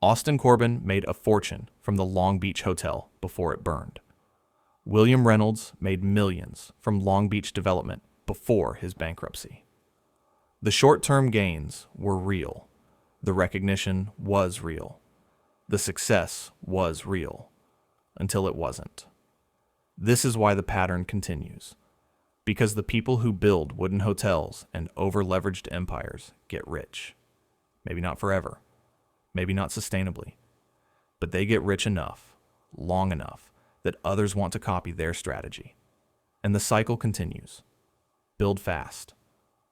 Austin Corbin made a fortune from the Long Beach Hotel before it burned. William Reynolds made millions from Long Beach development before his bankruptcy. The short-term gains were real. The recognition was real. The success was real. Until it wasn't. This is why the pattern continues. Because the people who build wooden hotels and over-leveraged empires get rich. Maybe not forever. Maybe not sustainably. But they get rich enough, long enough, that others want to copy their strategy. And the cycle continues. Build fast.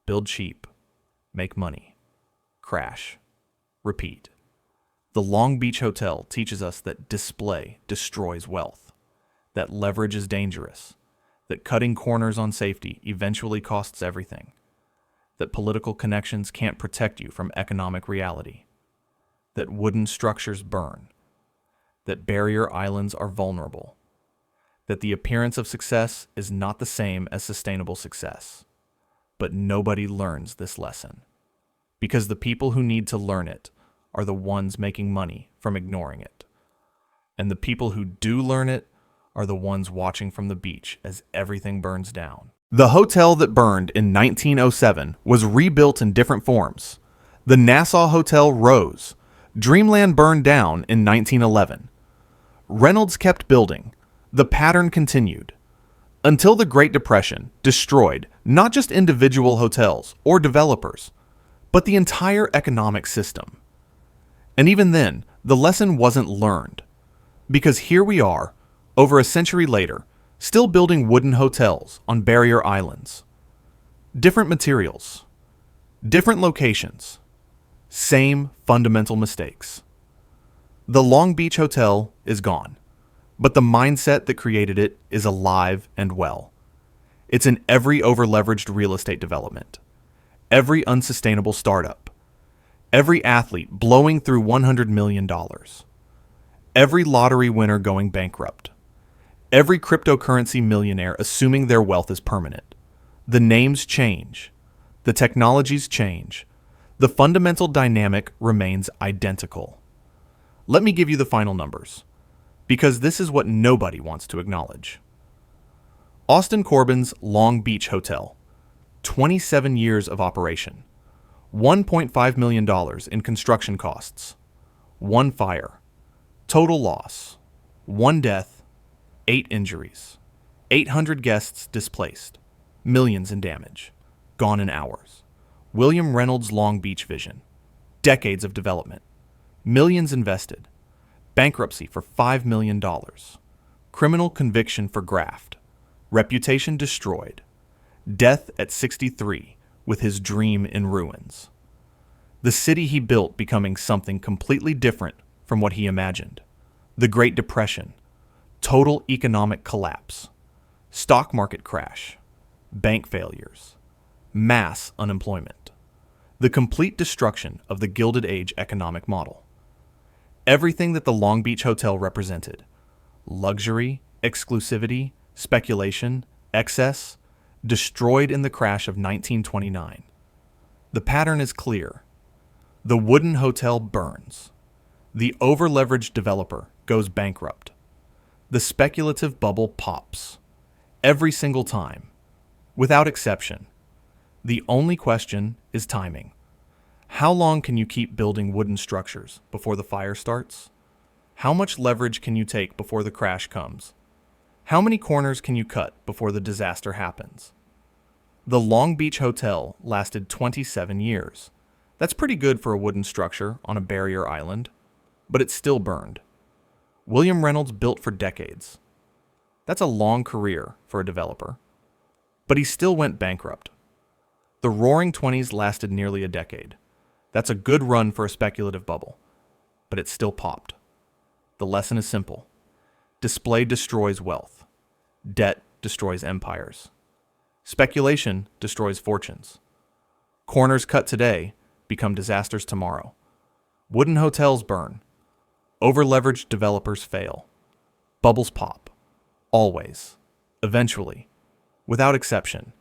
Build cheap. Make money. Crash. Repeat. The Long Beach Hotel teaches us that display destroys wealth. That leverage is dangerous. That cutting corners on safety eventually costs everything. That political connections can't protect you from economic reality. That wooden structures burn. That barrier islands are vulnerable. That the appearance of success is not the same as sustainable success. But nobody learns this lesson. Because the people who need to learn it are the ones making money from ignoring it. And the people who do learn it are the ones watching from the beach as everything burns down. The hotel that burned in 1907 was rebuilt in different forms. The Nassau Hotel rose. Dreamland burned down in 1911. Reynolds kept building. The pattern continued. Until the Great Depression destroyed not just individual hotels or developers, but the entire economic system. And even then, the lesson wasn't learned. Because here we are, over a century later, still building wooden hotels on barrier islands. Different materials, different locations, same fundamental mistakes. The Long Beach Hotel is gone, but the mindset that created it is alive and well. It's in every over-leveraged real estate development, every unsustainable startup, every athlete blowing through $100 million, every lottery winner going bankrupt, every cryptocurrency millionaire assuming their wealth is permanent. The names change, the technologies change, the fundamental dynamic remains identical. Let me give you the final numbers, because this is what nobody wants to acknowledge. Austin Corbin's Long Beach Hotel, 27 years of operation, $1.5 million in construction costs, 1 fire, total loss, 1 death, 8 injuries, 800 guests displaced, millions in damage, gone in hours. William Reynolds Long Beach vision, decades of development, millions invested, bankruptcy for $5 million, criminal conviction for graft, reputation destroyed, death at 63 with his dream in ruins. The city he built becoming something completely different from what he imagined. The Great Depression, total economic collapse, stock market crash, bank failures, mass unemployment, the complete destruction of the Gilded Age economic model. Everything that the Long Beach Hotel represented, luxury, exclusivity, speculation, excess, destroyed in the crash of 1929. The pattern is clear. The wooden hotel burns. The over-leveraged developer goes bankrupt. The speculative bubble pops. Every single time. Without exception. The only question is timing. How long can you keep building wooden structures before the fire starts? How much leverage can you take before the crash comes? How many corners can you cut before the disaster happens? The Long Beach Hotel lasted 27 years. That's pretty good for a wooden structure on a barrier island, but it still burned. William Reynolds built for decades. That's a long career for a developer. But he still went bankrupt. The Roaring Twenties lasted nearly a decade. That's a good run for a speculative bubble, but it still popped. The lesson is simple. Display destroys wealth. Debt destroys empires. Speculation destroys fortunes. Corners cut today become disasters tomorrow. Wooden hotels burn. Over-leveraged developers fail. Bubbles pop. Always. Eventually. Without exception.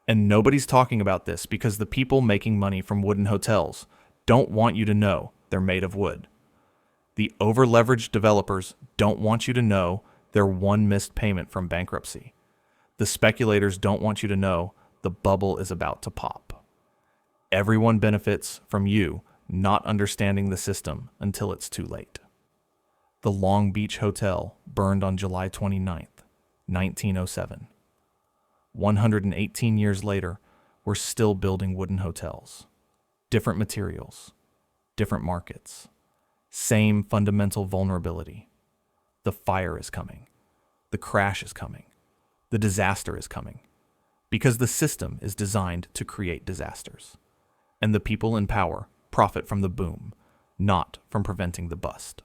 And nobody's talking about this because the people making money from wooden hotels don't want you to know they're made of wood. The over-leveraged developers don't want you to know their one missed payment from bankruptcy. The speculators don't want you to know the bubble is about to pop. Everyone benefits from you not understanding the system until it's too late. The Long Beach Hotel burned on July 29th, 1907. 118 years later, we're still building wooden hotels. Different materials, different markets, same fundamental vulnerability. The fire is coming. The crash is coming. The disaster is coming. Because the system is designed to create disasters. And the people in power profit from the boom, not from preventing the bust.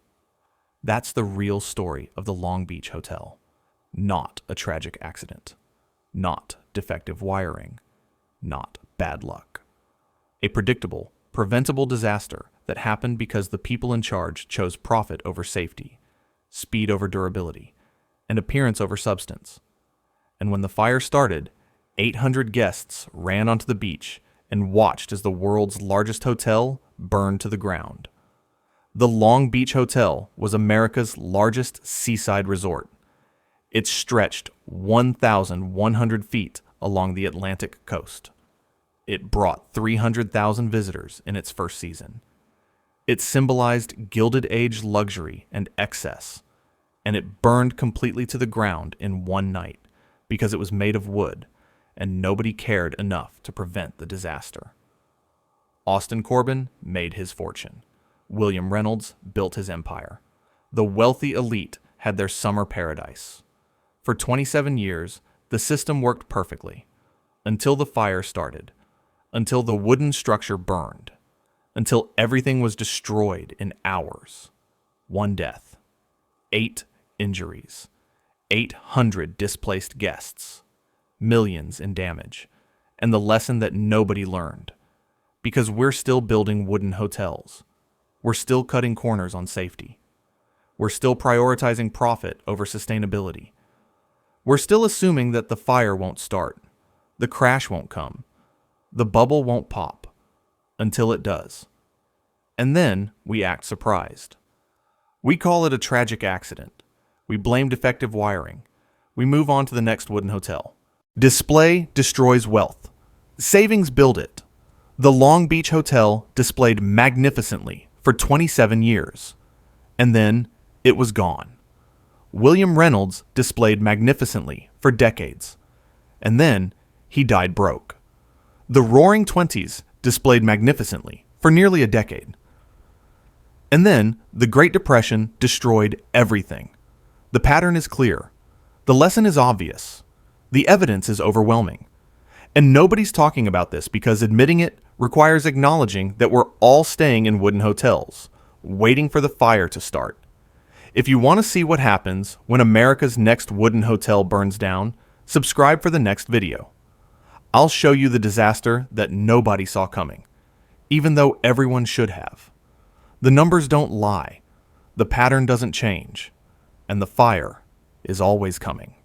That's the real story of the Long Beach Hotel. Not a tragic accident. Not defective wiring. Not bad luck. A predictable, preventable disaster that happened because the people in charge chose profit over safety, speed over durability, and appearance over substance. And when the fire started, 800 guests ran onto the beach and watched as the world's largest hotel burned to the ground. The Long Beach Hotel was America's largest seaside resort. It stretched 1,100 feet along the Atlantic coast. It brought 300,000 visitors in its first season. It symbolized Gilded Age luxury and excess, and it burned completely to the ground in one night because it was made of wood, and nobody cared enough to prevent the disaster. Austin Corbin made his fortune. William Reynolds built his empire. The wealthy elite had their summer paradise. For 27 years, the system worked perfectly. until the fire started, until the wooden structure burned, until everything was destroyed in hours. 1 death, 8 injuries, 800 displaced guests, millions in damage, and the lesson that nobody learned. Because we're still building wooden hotels. We're still cutting corners on safety. We're still prioritizing profit over sustainability. We're still assuming that the fire won't start, the crash won't come, the bubble won't pop, until it does. And then we act surprised. We call it a tragic accident. We blame defective wiring. We move on to the next wooden hotel. Display destroys wealth. Savings build it. The Long Beach Hotel displayed magnificently for 27 years. And then it was gone. William Reynolds displayed magnificently for decades. And then he died broke. The Roaring Twenties displayed magnificently for nearly a decade. And then the Great Depression destroyed everything. The pattern is clear. The lesson is obvious. The evidence is overwhelming. And nobody's talking about this because admitting it requires acknowledging that we're all staying in wooden hotels, waiting for the fire to start. If you want to see what happens when America's next wooden hotel burns down, subscribe for the next video. I'll show you the disaster that nobody saw coming, even though everyone should have. The numbers don't lie, the pattern doesn't change, and the fire is always coming.